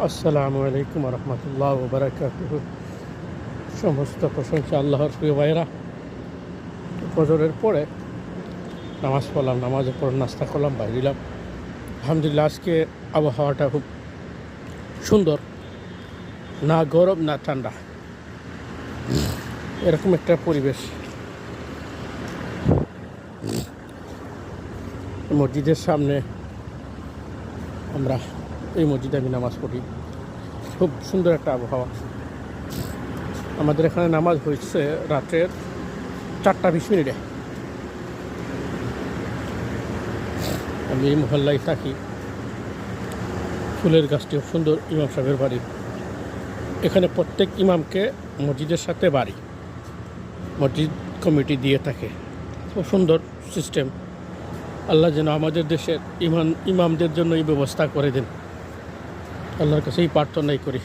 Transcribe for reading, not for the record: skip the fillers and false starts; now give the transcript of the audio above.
আসসালামু আলাইকুম রহমতুল্লাহ ওবরাকাতুহু। সমস্ত প্রশংসা আল্লাহর। প্রিয় ভাইরা, ফজরের পরে নামাজ পড়লাম, নামাজের পর নাস্তা করলাম, বাইরিলাম। আলহামদুলিল্লাহ, আজকে আবহাওয়াটা খুব সুন্দর, না গরম না ঠান্ডা, এরকম একটা পরিবেশ। মসজিদের সামনে আমরা, এই মসজিদে আমি নামাজ পড়ি। খুব সুন্দর একটা আবহাওয়া। আমাদের এখানে নামাজ হয়েছে রাতের 4:20। আমি এই মহল্লায় থাকি। ফুলের গাছটি খুব সুন্দর, ইমাম সাহেবের বাড়ি। এখানে প্রত্যেক ইমামকে মসজিদের সাথে বাড়ি মসজিদ কমিটি দিয়ে থাকে। খুব সুন্দর সিস্টেম। আল্লাহ যেন আমাদের দেশের ইমামদের জন্য এই ব্যবস্থা করে দেন। আল্লাহর কাছে এই প্রার্থনাই করি।